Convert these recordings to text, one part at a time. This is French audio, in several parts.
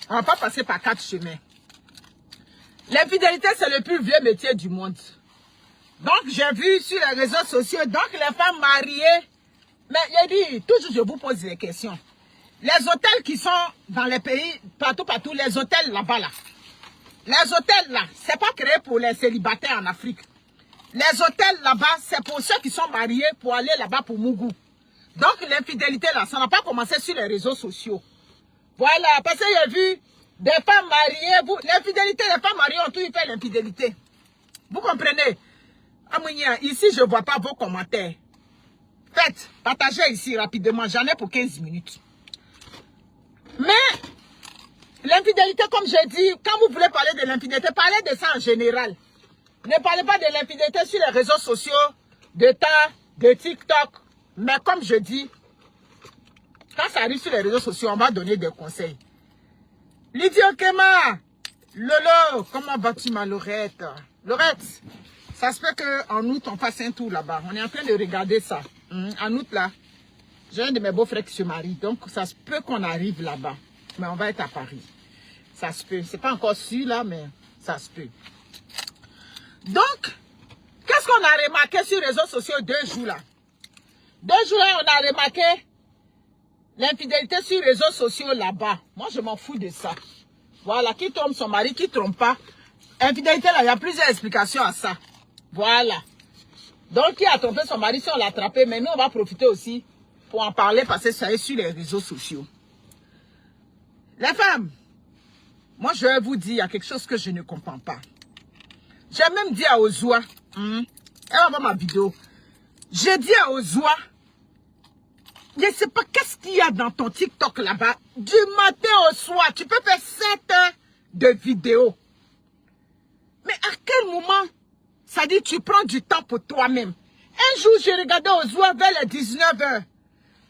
On va pas passer par 4 chemins. L'infidélité, c'est le plus vieux métier du monde. Donc, j'ai vu sur les réseaux sociaux, donc les femmes mariées, mais il dit, toujours je vous pose des questions. Les hôtels qui sont dans les pays, partout, les hôtels là-bas, là. Les hôtels là, c'est pas créé pour les célibataires en Afrique. Les hôtels là-bas, c'est pour ceux qui sont mariés pour aller là-bas pour Mougou. Donc, l'infidélité là, ça n'a pas commencé sur les réseaux sociaux. Voilà, parce que j'ai vu des femmes mariées, l'infidélité, les femmes mariées ont tout fait l'infidélité. Vous comprenez? Amounia, ici, je ne vois pas vos commentaires. Faites, partagez ici rapidement, j'en ai pour 15 minutes. Mais, l'infidélité, comme j'ai dit, quand vous voulez parler de l'infidélité, parlez de ça en général. Ne parlez pas de l'infidélité sur les réseaux sociaux, de TikTok. Mais comme je dis, quand ça arrive sur les réseaux sociaux, on va donner des conseils. Lydie Okema, Lolo, comment vas-tu ma Laurette? Laurette, ça se peut qu'en août, on fasse un tour là-bas. On est en train de regarder ça. En août, là, j'ai un de mes beaux-frères qui se marie. Donc, ça se peut qu'on arrive là-bas. Mais on va être à Paris. Ça se peut. C'est pas encore sûr, là, mais ça se peut. Donc, qu'est-ce qu'on a remarqué sur les réseaux sociaux 2 jours là? 2 jours là, on a remarqué l'infidélité sur les réseaux sociaux là-bas. Moi, je m'en fous de ça. Voilà, qui trompe son mari, qui trompe pas. Infidélité là, il y a plusieurs explications à ça. Voilà. Donc, qui a trompé son mari, si on l'a attrapé, mais nous, on va profiter aussi pour en parler parce que ça est sur les réseaux sociaux. Les femmes, moi, je vais vous dire, il y a quelque chose que je ne comprends pas. J'ai même dit à Ozoua, elle va voir ma vidéo. J'ai dit à Ozoua, je ne sais pas qu'est-ce qu'il y a dans ton TikTok là-bas. Du matin au soir, tu peux faire 7 heures de vidéos. Mais à quel moment, ça dit tu prends du temps pour toi-même? Un jour, j'ai regardé Ozoua vers les 19 h.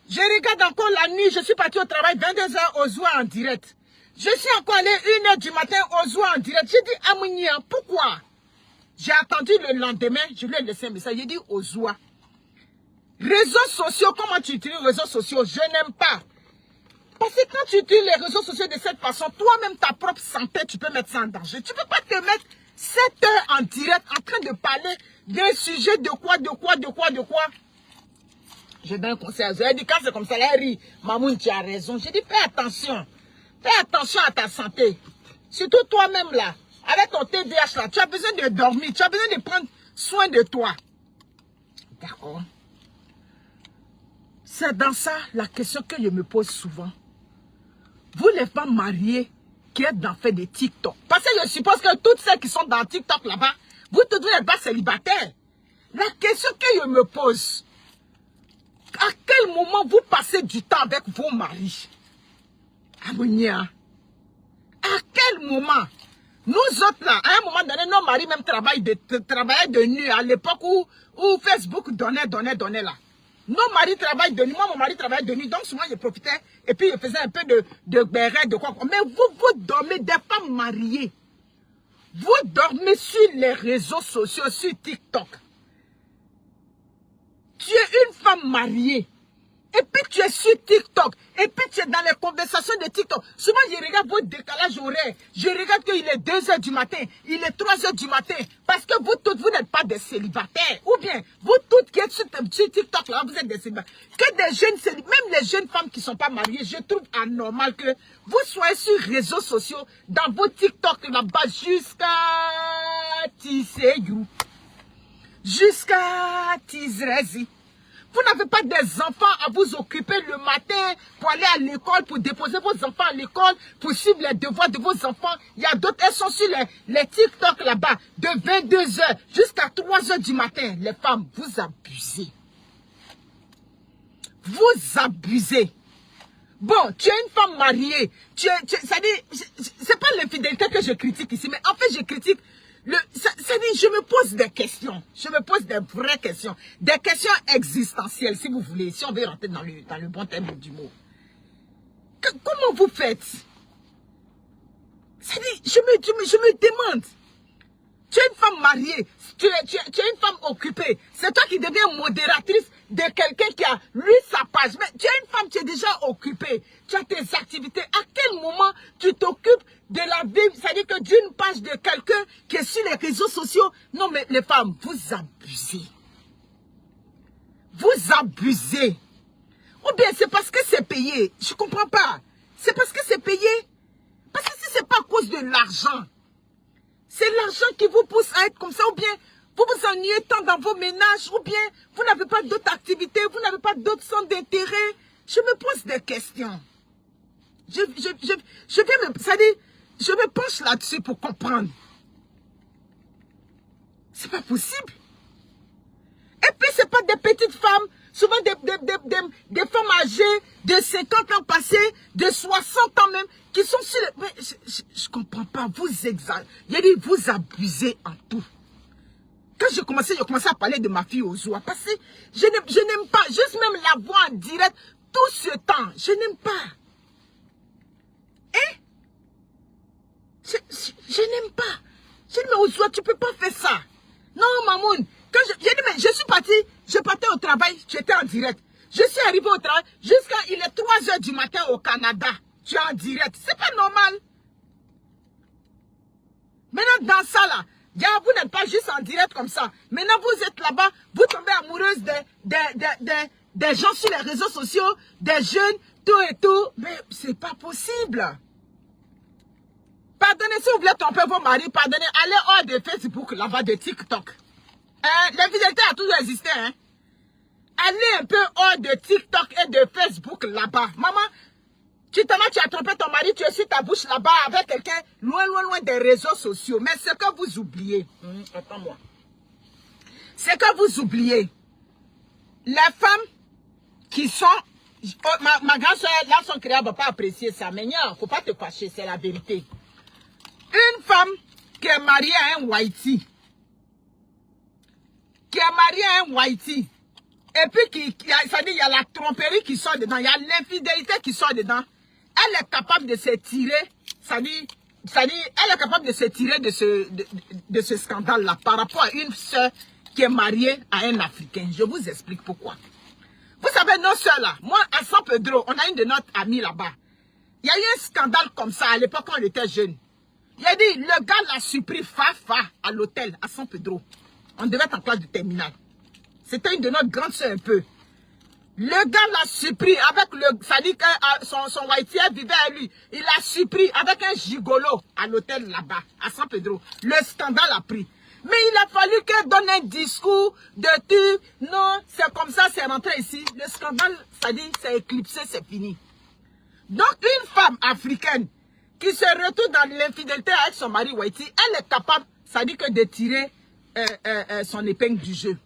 Je regarde encore la nuit, je suis parti au travail, 22 h, Ozoua en direct. Je suis encore allé 1 h du matin, Ozoua en direct. J'ai dit, Amounia, pourquoi? J'ai attendu le lendemain, je lui ai laissé un message. J'ai dit, Ozoua, réseaux sociaux, comment tu utilises les réseaux sociaux? Je n'aime pas. Parce que quand tu utilises les réseaux sociaux de cette façon, toi-même, ta propre santé, tu peux mettre ça en danger. Tu ne peux pas te mettre 7 heures en direct en train de parler d'un sujet de quoi. Je donne un conseil. J'ai dit, quand c'est comme ça, elle rit. Mamoun, tu as raison. J'ai dit, fais attention. Fais attention à ta santé. Surtout toi-même là. Avec ton TDAH là, tu as besoin de dormir. Tu as besoin de prendre soin de toi. D'accord. C'est dans ça la question que je me pose souvent. Vous les femmes mariées qui êtes dans fait des TikTok. Parce que je suppose que toutes celles qui sont dans TikTok là-bas, vous toutes n'êtes pas célibataires. La question que je me pose, à quel moment vous passez du temps avec vos maris? Amounia. À quel moment? Nous autres là, à un moment donné, nos maris même travaillaient de nuit à l'époque où Facebook donnait là. Nos maris travaillent de nuit, moi mon mari travaille de nuit, donc souvent je profitais et puis je faisais un peu de béret, de quoi. Mais vous dormez, des femmes mariées. Vous dormez sur les réseaux sociaux, sur TikTok. Tu es une femme mariée. Et puis tu es sur TikTok. Et puis tu es dans les conversations de TikTok. Souvent je regarde votre décalage horaire. Je regarde qu'il est 2 h du matin. Il est 3 h du matin. Parce que vous toutes, vous n'êtes pas des célibataires. Ou bien, vous toutes qui êtes sur TikTok là, vous êtes des célibataires. Que des jeunes célibataires, même les jeunes femmes qui ne sont pas mariées, je trouve anormal que vous soyez sur les réseaux sociaux, dans vos TikTok là-bas, jusqu'à Tisséyou. Jusqu'à Tizrezi. Vous n'avez pas des enfants à vous occuper le matin pour aller à l'école, pour déposer vos enfants à l'école, pour suivre les devoirs de vos enfants. Il y a d'autres, elles sont sur les TikTok là-bas, de 22 h jusqu'à 3 h du matin. Les femmes, vous abusez. Vous abusez. Bon, tu es une femme mariée. Ça dit, c'est pas l'infidélité que je critique ici, mais en fait, je critique. Ça dit, je me pose des questions. Je me pose des vraies questions. Des questions existentielles, si vous voulez. Si on veut rentrer dans le bon terme du mot. Comment vous faites? Ça dit, je me demande. Tu es une femme mariée, tu es une femme occupée. C'est toi qui deviens modératrice de quelqu'un qui a lu sa page. Mais tu es une femme, tu es déjà occupée. Tu as tes activités. À quel moment tu t'occupes de la vie, c'est-à-dire que d'une page de quelqu'un qui est sur les réseaux sociaux? Non, mais les femmes, vous abusez. Vous abusez. Ou bien c'est parce que c'est payé. Je ne comprends pas. C'est parce que c'est payé. Parce que si ce n'est pas à cause de l'argent, c'est l'argent qui vous pousse à être comme ça, ou bien vous vous ennuyez tant dans vos ménages, ou bien vous n'avez pas d'autres activités, vous n'avez pas d'autres centres d'intérêt. Je me pose des questions. Je me penche là-dessus pour comprendre. C'est pas possible. Et puis c'est pas des petites femmes, souvent des femmes âgées de 50 ans passés, de 60 ans même, qui sont sur les... Mais je comprends pas, vous vous abusez en tout. Quand j'ai commencé à parler de ma fille Ozoa, parce que je n'aime pas, juste même la voir en direct, tout ce temps, je n'aime pas. Hein? Je n'aime pas. J'ai dit, mais Ozoa, tu peux pas faire ça. Non, Mamoun. Quand j'ai dit, mais je suis partie, je partais au travail, j'étais en direct. Je suis arrivé au travail, jusqu'à il est 3 h du matin au Canada. Tu es en direct. C'est pas normal. Maintenant, dans ça là, vous n'êtes pas juste en direct comme ça. Maintenant, vous êtes là-bas, vous tombez amoureuse des gens sur les réseaux sociaux, des jeunes, tout et tout. Mais c'est pas possible. Pardonnez, si vous voulez tromper vos maris, pardonnez, allez hors de Facebook, là-bas, de TikTok. L'infidélité a toujours existé, hein. Allez un peu hors de TikTok et de Facebook, là-bas. Maman, tu as trompé ton mari, tu es sur ta bouche là-bas avec quelqu'un loin des réseaux sociaux. Mais ce que vous oubliez, attends-moi. C'est que vous oubliez, les femmes qui sont... ma grande soeur, là, son créa ne va pas apprécier ça. Mais il ne faut pas te fâcher, c'est la vérité. Une femme qui est mariée à un Whitey, et puis il y a la tromperie qui sort dedans, il y a l'infidélité qui sort dedans, elle est capable de se tirer, elle est capable de se tirer de ce scandale-là par rapport à une soeur qui est mariée à un Africain. Je vous explique pourquoi. Vous savez, nos soeurs là, moi à San Pedro, on a une de notre amie là-bas. Il y a eu un scandale comme ça à l'époque quand on était jeunes. Il a dit, le gars l'a surpris à l'hôtel à San Pedro. On devait être en classe de terminale. C'était une de notre grande soeur un peu. Le gars l'a surpris avec ça dit que son Whitey vivait à lui. Il l'a surpris avec un gigolo à l'hôtel là-bas, à San Pedro. Le scandale a pris. Mais il a fallu qu'elle donne un discours de tu. Non, c'est comme ça, c'est rentré ici. Le scandale, ça dit, c'est éclipsé, c'est fini. Donc, une femme africaine qui se retrouve dans l'infidélité avec son mari Whitey, elle est capable, ça dit que de tirer son épingle du jeu.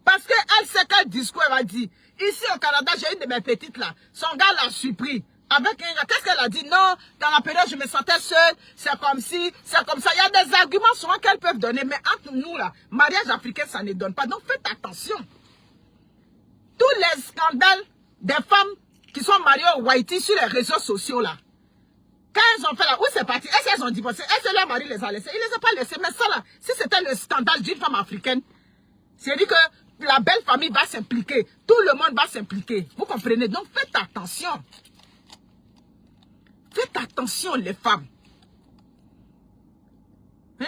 Parce qu'elle sait quel discours elle va dire. Ici au Canada, j'ai une de mes petites là. Son gars l'a surpris. Avec un gars, qu'est-ce qu'elle a dit? Non, dans la période, je me sentais seule. C'est comme si, c'est comme ça. Il y a des arguments souvent qu'elles peuvent donner. Mais entre nous là, mariage africain, ça ne donne pas. Donc faites attention. Tous les scandales des femmes qui sont mariées au Whitey sur les réseaux sociaux là. Quand elles ont fait là, où c'est parti? Est-ce qu'elles ont divorcé? Est-ce que leur mari les a laissés? Il ne les a pas laissés. Mais ça là, si c'était le scandale d'une femme africaine, c'est-à-dire que la belle famille va s'impliquer. Tout le monde va s'impliquer. Vous comprenez? Donc faites attention. Faites attention les femmes. Hein?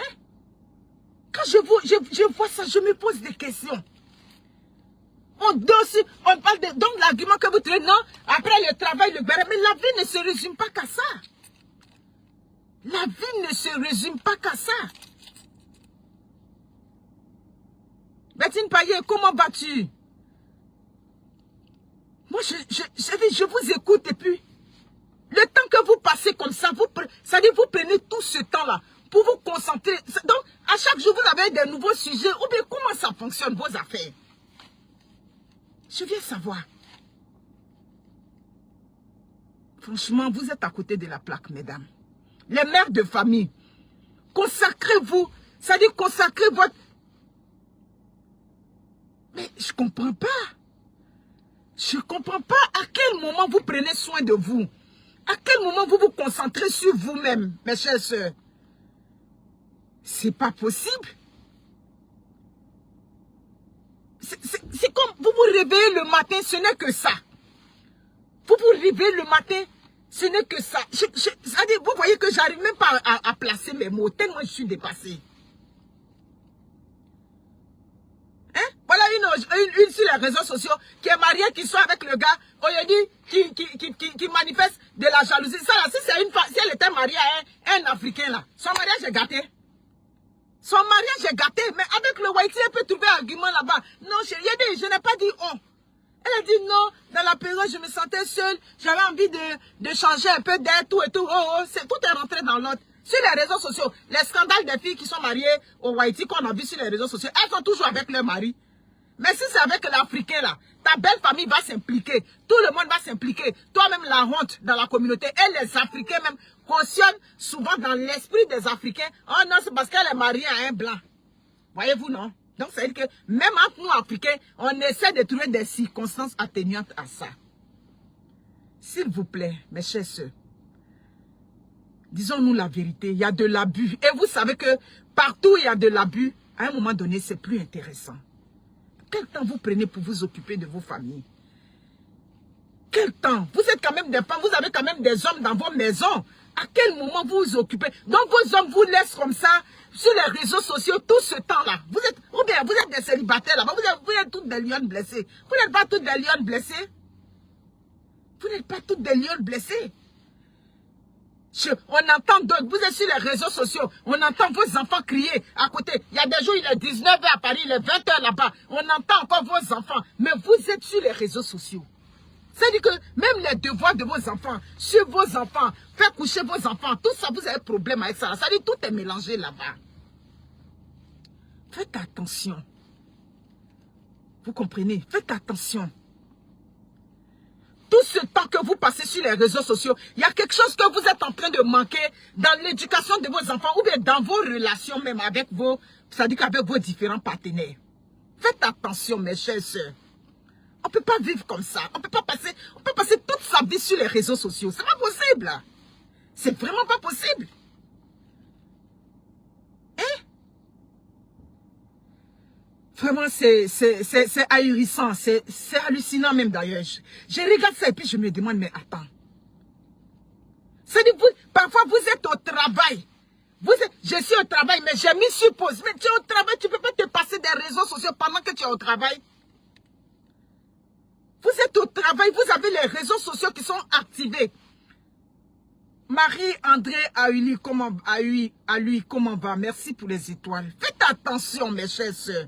Quand je vois ça, je me pose des questions. On parle de... Donc l'argument que vous traitez, non, après le travail, le béret. Mais la vie ne se résume pas qu'à ça. La vie ne se résume pas qu'à ça. Bettine Payet, comment vas-tu? Moi, je vous écoute et puis, le temps que vous passez comme ça, ça dit vous prenez tout ce temps-là pour vous concentrer. Donc, à chaque jour, vous avez des nouveaux sujets. Ou bien, comment ça fonctionne, vos affaires? Je viens savoir. Franchement, vous êtes à côté de la plaque, mesdames. Les mères de famille, consacrez-vous. Ça dit consacrez votre... Mais je ne comprends pas. Je ne comprends pas à quel moment vous prenez soin de vous. À quel moment vous vous concentrez sur vous-même, mes chères sœurs. C'est pas possible. C'est comme vous vous réveillez le matin, ce n'est que ça. Vous vous réveillez le matin, ce n'est que ça. C'est-à-dire, vous voyez que j'arrive même pas à placer mes mots, tellement je suis dépassée. Hein? Voilà une sur les réseaux sociaux qui est mariée, qui soit avec le gars, qui manifeste de la jalousie. Ça là, si elle était mariée à un Africain là, son mariage est gâté. Son mariage est gâté, mais avec le Whitey, elle peut trouver un argument là-bas. Non, chérie, je n'ai pas dit oh. Elle a dit non, dans la période, je me sentais seule, j'avais envie de changer un peu d'air, tout et tout. Tout est rentré dans l'autre. Sur les réseaux sociaux, les scandales des filles qui sont mariées au Whitey qu'on a vu sur les réseaux sociaux, elles sont toujours avec leur mari. Mais si c'est avec l'Africain là, ta belle famille va s'impliquer, tout le monde va s'impliquer, toi-même la honte dans la communauté, et les Africains même cautionnent souvent dans l'esprit des Africains, oh non, c'est parce qu'elle est mariée à un blanc. Voyez-vous, non? Donc, ça veut dire que même entre nous, Africains, on essaie de trouver des circonstances atténuantes à ça. S'il vous plaît, mes chers sœurs, disons-nous la vérité, il y a de l'abus. Et vous savez que partout où il y a de l'abus, à un moment donné, c'est plus intéressant. Quel temps vous prenez pour vous occuper de vos familles? Quel temps? Vous êtes quand même des femmes, vous avez quand même des hommes dans vos maisons. À quel moment vous vous occupez? Donc vos hommes vous laissent comme ça sur les réseaux sociaux tout ce temps-là. Ou bien vous êtes des célibataires là-bas, vous êtes toutes des lionnes blessées. Vous n'êtes pas toutes des lionnes blessées? Vous n'êtes pas toutes des lionnes blessées? On entend d'autres, vous êtes sur les réseaux sociaux, on entend vos enfants crier à côté. Il y a des jours, il est 19h à Paris, il est 20h là-bas. On entend encore vos enfants, mais vous êtes sur les réseaux sociaux. C'est-à-dire que même les devoirs de vos enfants, sur vos enfants, faire coucher vos enfants, tout ça, vous avez problème avec ça. C'est-à-dire que tout est mélangé là-bas. Faites attention. Vous comprenez? Faites attention. Tout ce temps que vous passez sur les réseaux sociaux, il y a quelque chose que vous êtes en train de manquer dans l'éducation de vos enfants ou bien dans vos relations même avec vos, c'est-à-dire qu'avec vos différents partenaires. Faites attention, mes chers sœurs. On ne peut pas vivre comme ça. On peut passer toute sa vie sur les réseaux sociaux. C'est pas possible. C'est vraiment pas possible. Hein? Vraiment, c'est ahurissant. C'est hallucinant même d'ailleurs. Je regarde ça et puis je me demande, mais attends. C'est-à-dire, parfois vous êtes au travail. Je suis au travail, mais j'ai mis sur pause. Mais tu es au travail, tu ne peux pas te passer des réseaux sociaux pendant que tu es au travail. Vous êtes au travail, vous avez les réseaux sociaux qui sont activés. Marie-André Auli, comment va? Merci pour les étoiles. Faites attention, mes chers sœurs.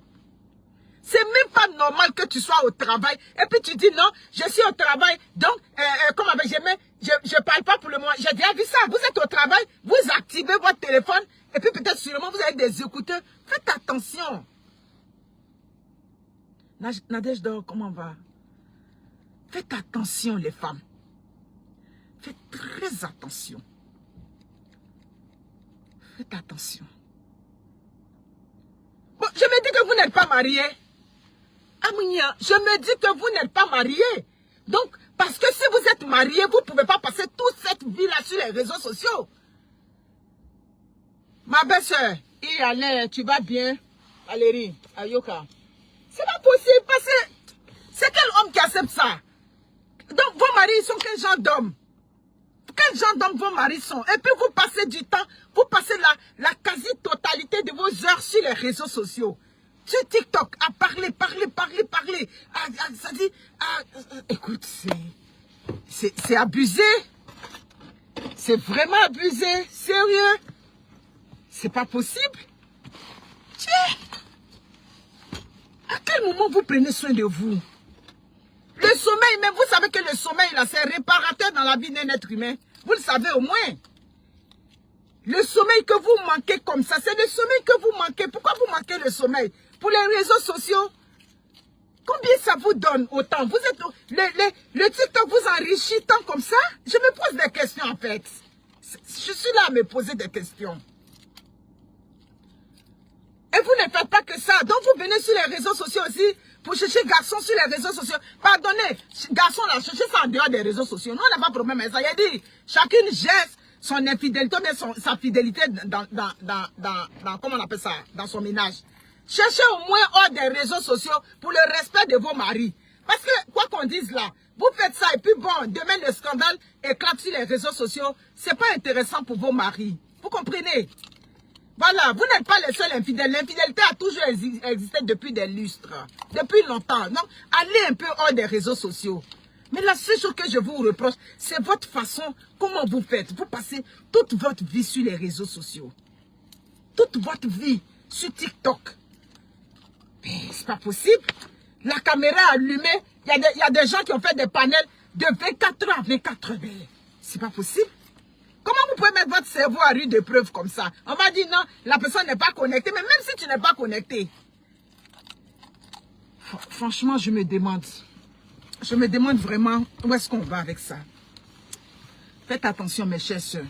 C'est même pas normal que tu sois au travail et puis tu dis non, je suis au travail, donc, je parle pas pour le moment. J'ai déjà vu ça. Vous êtes au travail, vous activez votre téléphone et puis peut-être sûrement vous avez des écouteurs. Faites attention. Nadège d'or, comment va? Faites attention, les femmes. Faites très attention. Faites attention. Bon, je me dis que vous n'êtes pas mariés. Amounia, je me dis que vous n'êtes pas mariés. Donc, parce que si vous êtes mariés, vous ne pouvez pas passer toute cette vie-là sur les réseaux sociaux. Ma belle-sœur, tu vas bien? Valérie, Ayoka. C'est pas possible parce que c'est quel homme qui accepte ça? Donc, vos maris sont quel genre d'hommes? Quel genre d'hommes vos maris sont? Et puis, vous passez du temps, vous passez la quasi-totalité de vos heures sur les réseaux sociaux. Sur TikTok, à parler. Ça dit, écoute, c'est abusé. C'est vraiment abusé. Sérieux. C'est pas possible. Tiens. À quel moment vous prenez soin de vous? Le sommeil, même vous savez que le sommeil, là, c'est réparateur dans la vie d'un être humain. Vous le savez au moins. Le sommeil que vous manquez comme ça, c'est le sommeil que vous manquez. Pourquoi vous manquez le sommeil? Pour les réseaux sociaux, combien ça vous donne autant? Vous êtes le TikTok vous enrichit tant comme ça? Je me pose des questions en fait. Je suis là à me poser des questions. Et vous ne faites pas que ça. Donc vous venez sur les réseaux sociaux aussi pour chercher garçons sur les réseaux sociaux. Pardonnez, garçons là, cherchez ça en dehors des réseaux sociaux. Nous, on n'a pas de problème avec ça. Il a dit, chacune gère son infidélité, mais sa fidélité dans comment on appelle ça, dans son ménage. Cherchez au moins hors des réseaux sociaux pour le respect de vos maris. Parce que, quoi qu'on dise là, vous faites ça et puis bon, demain le scandale éclate sur les réseaux sociaux. C'est pas intéressant pour vos maris. Vous comprenez? Voilà, vous n'êtes pas les seuls infidèles. L'infidélité a toujours existé depuis des lustres. Depuis longtemps. Donc, allez un peu hors des réseaux sociaux. Mais la seule chose que je vous reproche, c'est votre façon, comment vous faites. Vous passez toute votre vie sur les réseaux sociaux. Toute votre vie sur TikTok. Mais c'est pas possible. La caméra allumée, il y a des gens qui ont fait des panels de 24 heures à 24 heures. C'est pas possible. Comment vous pouvez mettre votre cerveau à rude épreuve comme ça? On va dire non, la personne n'est pas connectée. Mais même si tu n'es pas connecté. Franchement, je me demande. Je me demande vraiment où est-ce qu'on va avec ça. Faites attention, mes chers soeurs.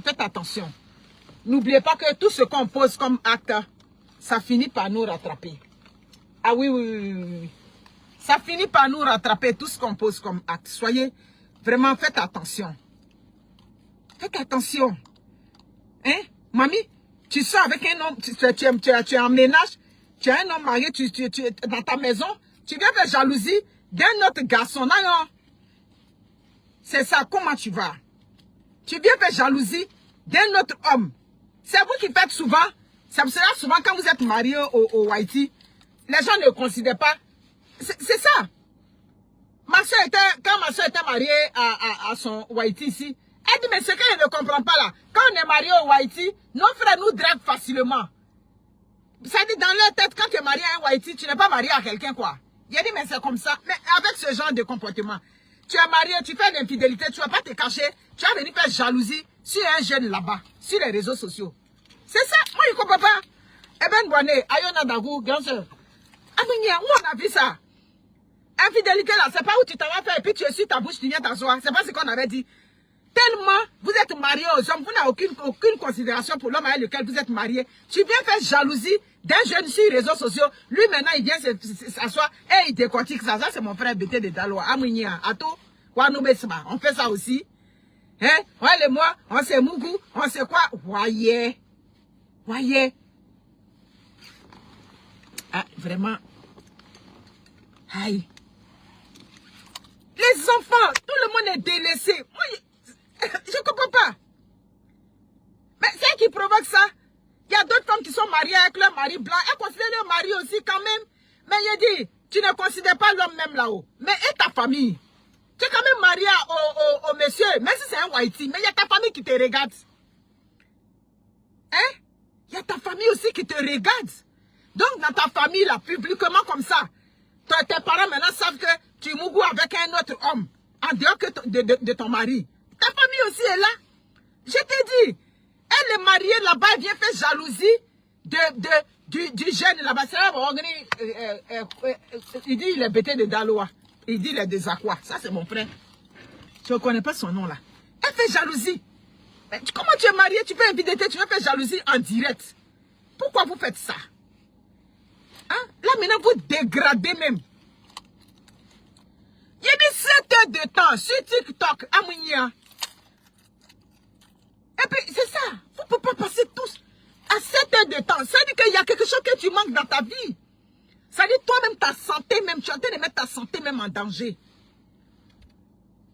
Faites attention. N'oubliez pas que tout ce qu'on pose comme acte, ça finit par nous rattraper. Ah oui, oui. Ça finit par nous rattraper tout ce qu'on pose comme acte. Soyez vraiment, faites attention. Faites attention. Hein, mamie, tu sors avec un homme, tu es en ménage, tu as un homme marié, tu es dans ta maison, tu viens faire jalousie d'un autre garçon. Non, non. C'est ça, comment tu vas? Tu viens faire jalousie d'un autre homme. C'est vous qui faites souvent. C'est pour cela souvent quand vous êtes marié au Haïti, les gens ne considèrent pas. C'est ça. Quand ma soeur était mariée à son Haïti ici, elle dit, mais ce qu'elle ne comprend pas là, quand on est marié au Haïti, nos frères nous draguent facilement. Ça dit dans leur tête, quand tu es marié à un Haïti, tu n'es pas marié à quelqu'un quoi. Il a dit, mais c'est comme ça. Mais avec ce genre de comportement, tu es marié, tu fais l'infidélité, tu ne vas pas te cacher, tu vas venir faire jalousie sur un jeune là-bas, sur les réseaux sociaux. C'est ça, moi je ne comprends pas. Eh ben, bonnet, Ayona Dagou, bien sûr. Aminia, où on a vu ça? Infidélité là, c'est pas où tu t'en vas faire et puis tu es sur ta bouche, tu viens t'asseoir. C'est pas ce qu'on avait dit. Tellement vous êtes marié aux hommes, vous n'avez aucune considération pour l'homme avec lequel vous êtes marié. Tu viens faire jalousie d'un jeune sur les réseaux sociaux. Lui maintenant il vient s'asseoir et il décortique ça. Ça c'est mon frère Bété de Daloa. Aminia, Ato, Wanubesma. On fait ça aussi. Hein? Ouais, moi, on sait Mougou, on sait quoi? Voyez. Voyez. Ah, vraiment. Aïe. Les enfants, tout le monde est délaissé. Moi, je ne comprends pas. Mais c'est elle qui provoque ça. Il y a d'autres femmes qui sont mariées avec leur mari blanc. Elles considèrent leur mari aussi quand même. Mais il dit, tu ne considères pas l'homme même là-haut. Mais et ta famille? Tu es quand même marié au monsieur, même si c'est un Haïti. Mais il y a ta famille qui te regarde. Hein? Il y a ta famille aussi qui te regarde. Donc dans ta famille là, publiquement comme ça, tes parents maintenant savent que tu mougou avec un autre homme, en dehors que de ton mari. Ta famille aussi est là. Je t'ai dit, elle est mariée là-bas, elle vient faire jalousie du jeune là-bas. Il dit il est Bété de Daloa. Il dit il est des Aqua. Ça c'est mon frère. Je ne connais pas son nom là. Elle fait jalousie. Mais comment tu es marié, tu fais infidélité, tu veux faire jalousie en direct. Pourquoi vous faites ça? Hein? Là maintenant vous dégradez même. Il y a des 7 heures de temps sur TikTok, Amounia. Et puis c'est ça, vous ne pouvez pas passer tous à 7 heures de temps. Ça veut dire qu'il y a quelque chose que tu manques dans ta vie. Ça veut dire toi-même, ta santé même, tu es en train de mettre ta santé même en danger.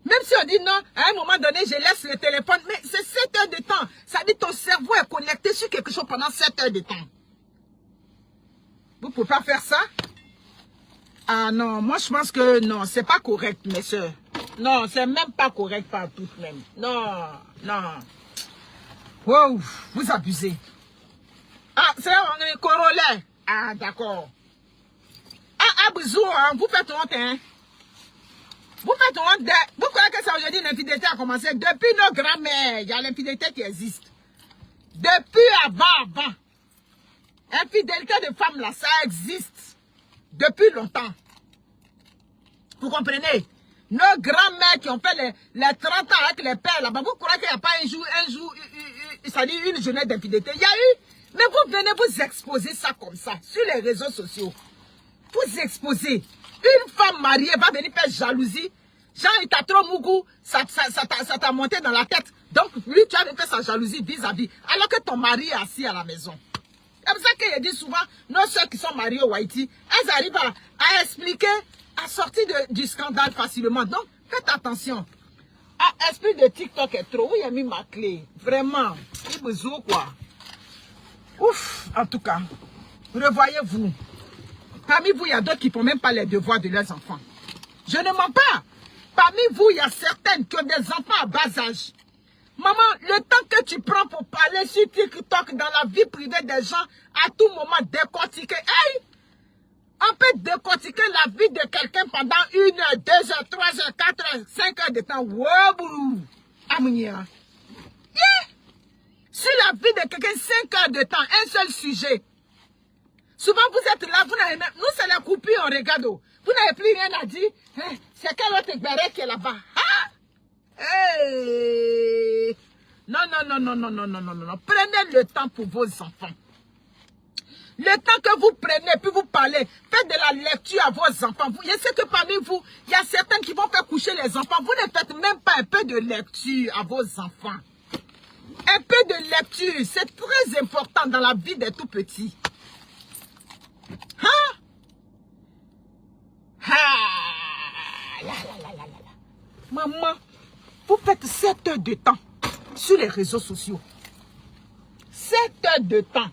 Même si on dit non, à un moment donné, je laisse le téléphone, mais c'est 7 heures de temps. Ça veut dire ton cerveau est connecté sur quelque chose pendant 7 heures de temps. Vous ne pouvez pas faire ça? Ah non, moi je pense que non, c'est pas correct, mes soeurs. Non, c'est même pas correct par toutes même. Non, non. Wow, vous abusez. Ah, c'est un corollaire. Ah, d'accord. Ah, Abuzou, hein, vous faites honte, hein. Vous faites honte. Vous croyez que ça aujourd'hui l'infidélité a commencé? Depuis nos grands-mères, il y a l'infidélité qui existe. Depuis avant. Infidélité de femmes là, ça existe. Depuis longtemps. Vous comprenez? Nos grands-mères qui ont fait les 30 ans avec les pères là-bas, vous croyez qu'il n'y a pas un jour, ça dit une journée d'infidélité? Il y a eu. Mais vous venez vous exposer ça comme ça, sur les réseaux sociaux. Vous exposez. Une femme mariée va venir faire jalousie. Genre, il t'a trop mougou, ça t'a monté dans la tête. Donc, lui, tu as fait sa jalousie vis-à-vis. Alors que ton mari est assis à la maison. C'est pour ça que je dis souvent, nos soeurs qui sont mariées au Haïti, elles arrivent à expliquer, à sortir du scandale facilement. Donc, faites attention. Ah, esprit de TikTok est trop. Où il a mis ma clé? Vraiment. Il besoin quoi. Ouf, en tout cas, revoyez-vous. Parmi vous, il y a d'autres qui ne font même pas les devoirs de leurs enfants. Je ne mens pas. Parmi vous, il y a certaines qui ont des enfants à bas âge. Maman, le temps que tu prends pour parler sur TikTok dans la vie privée des gens, à tout moment décortiquer. Hey! On peut décortiquer la vie de quelqu'un pendant 1 heure, 2 heures, 3 heures, 4 heures, 5 heures de temps. Wow! Amounia. Yeah! Sur la vie de quelqu'un, 5 heures de temps, un seul sujet. Souvent, vous êtes là, vous n'avez même... Nous, c'est la coupure, on regarde. Vous n'avez plus rien à dire. Hein? C'est quel autre béret qui est là-bas? Ah! Hey! Non. Prenez le temps pour vos enfants. Le temps que vous prenez, puis vous parlez, faites de la lecture à vos enfants. Je sais que parmi vous, il y a certaines qui vont faire coucher les enfants. Vous ne faites même pas un peu de lecture à vos enfants. Un peu de lecture, c'est très important dans la vie des tout petits. Hein? Maman, vous faites 7 heures de temps sur les réseaux sociaux. 7 heures de temps.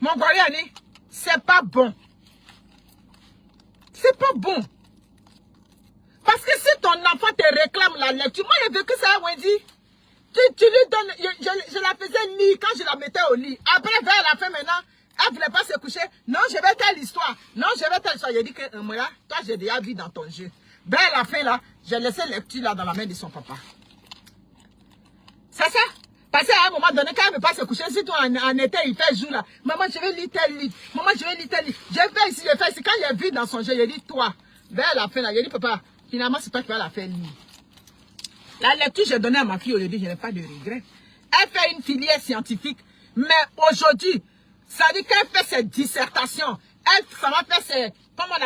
Mon Goriani, c'est pas bon. C'est pas bon. Parce que si ton enfant te réclame la lecture, moi j'ai vécu ça, Wendy. Tu lui donnes, je la faisais lire quand je la mettais au lit. Après, vers la fin maintenant, elle ne voulait pas se coucher. Non, je vais telle histoire. Non, je vais telle histoire. J'ai dit que, moi là, toi j'ai déjà vu dans ton jeu. Vers la fin là, j'ai laissé la lecture là dans la main de son papa. C'est ça? Parce qu'à un moment donné, quand elle ne veut pas se coucher, si toi en été, il fait jour là. Maman, je vais lire tel livre. Maman, je vais lire tel livre. Je fais ici, je fais ici. Quand il a vu dans son jeu, il a dit, toi, vers la fin là, il a dit, papa, finalement, c'est toi qui vas la faire lire. La lecture, j'ai donné à ma fille aujourd'hui, je n'ai pas de regret. Elle fait une filière scientifique, mais aujourd'hui, ça dit qu'elle fait ses dissertations. Ça va faire ses, comment on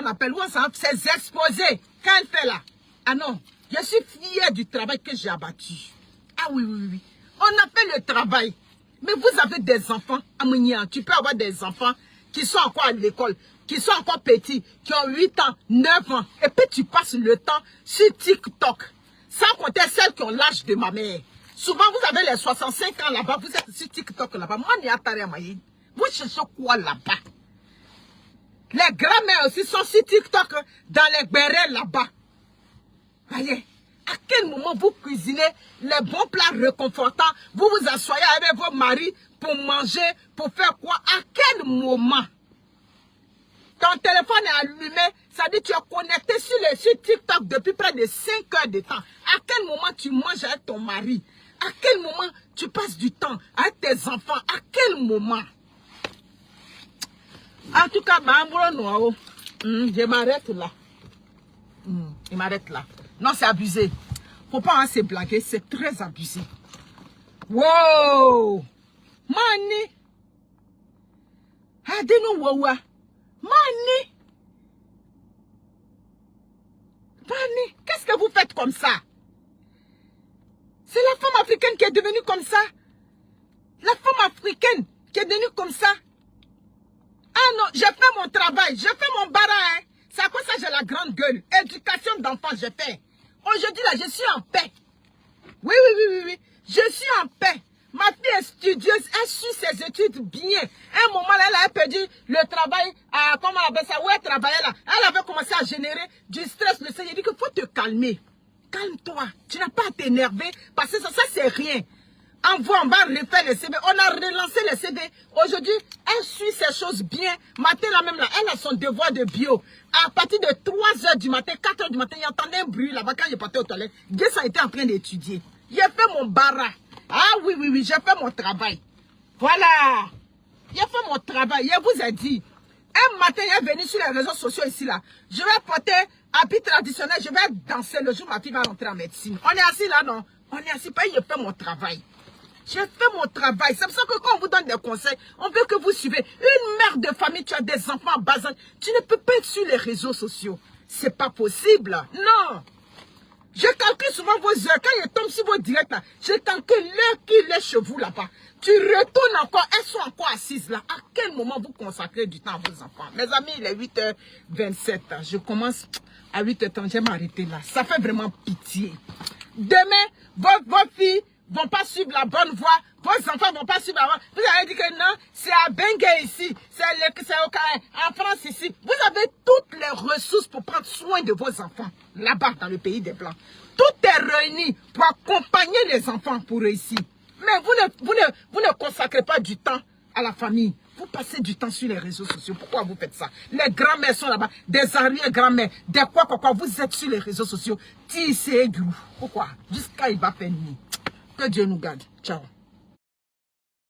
appelle ça, ses exposés. Quand elle fait là, ah non, je suis fière du travail que j'ai abattu. Ah oui. On a fait le travail. Mais vous avez des enfants, Amounia, tu peux avoir des enfants qui sont encore à l'école, qui sont encore petits, qui ont 8 ans, 9 ans. Et puis tu passes le temps sur TikTok. Sans compter celles qui ont l'âge de ma mère. Souvent, vous avez les 65 ans là-bas, vous êtes sur TikTok là-bas. Moi, n'y a pas rien. Vous cherchez quoi là-bas? Les grands-mères aussi sont sur TikTok dans les bérets là-bas. Voyez, à quel moment vous cuisinez les bons plats réconfortants, vous vous asseyez avec vos maris pour manger, pour faire quoi? À quel moment? Ton téléphone est allumé, ça dit que tu es connecté sur TikTok depuis près de 5 heures de temps. À quel moment tu manges avec ton mari? À quel moment tu passes du temps avec tes enfants? À quel moment? En tout cas, je m'arrête là. Je m'arrête là. Non, c'est abusé. Faut pas se blaguer, c'est très abusé. Wow! Mani! Adeno wawa! Mani! Qu'est-ce que vous faites comme ça? C'est la femme africaine qui est devenue comme ça. La femme africaine qui est devenue comme ça. Ah non, j'ai fait mon travail, j'ai fait mon bara. Hein. C'est à cause ça que j'ai la grande gueule. Éducation d'enfants, j'ai fait. Aujourd'hui, là, je suis en paix. Oui. Je suis en paix. Ma fille est studieuse, elle suit ses études bien. À un moment, là, elle a perdu le travail, comment on appelle ça, où elle travaillait là. Elle avait commencé à générer du stress. Le Seigneur dit qu'il faut te calmer. Calme-toi. Tu n'as pas à t'énerver parce que ça c'est rien. On va refaire le CV. On a relancé le CV. Aujourd'hui, elle suit ces choses bien. Matin, là même, là, elle a son devoir de bio. À partir de 3 h du matin, 4 h du matin, il entendait un bruit là-bas quand je partais aux toilettes. Guess a été en train d'étudier. J'ai fait mon bara. Ah oui, j'ai fait mon travail. Voilà. J'ai fait mon travail. Je vous ai dit. Un matin, il est venu sur les réseaux sociaux ici, là. Je vais porter habit traditionnel. Je vais danser le jour où ma fille va rentrer en médecine. On est assis là, non? On est assis, pas, j'ai fait mon travail. J'ai fait mon travail. C'est pour ça que quand on vous donne des conseils, on veut que vous suivez. Une mère de famille, tu as des enfants en bas âge. Tu ne peux pas être sur les réseaux sociaux. C'est pas possible. Non. Je calcule souvent vos heures. Quand je tombe sur vos directs, là, je calcule l'heure qu'il est chez vous là-bas. Tu retournes encore, elles sont encore assises là. À quel moment vous consacrez du temps à vos enfants? Mes amis, il est 8h27. Je commence à 8h30, je vais m'arrêter là. Ça fait vraiment pitié. Demain, vos filles ne vont pas suivre la bonne voie. Vos enfants ne vont pas suivre la voie. Vous avez dit que non, c'est à Bengue ici, c'est en France ici. Vous avez toutes les ressources pour prendre soin de vos enfants, là-bas, dans le pays des Blancs. Tout est réuni pour accompagner les enfants pour réussir. Mais vous ne consacrez pas du temps à la famille. Vous passez du temps sur les réseaux sociaux. Pourquoi vous faites ça? Les grands-mères sont là-bas, des arrière-grands-mères, des quoi. Vous êtes sur les réseaux sociaux. Pourquoi? Jusqu'à il va faire nuit. Que Dieu nous garde. Ciao.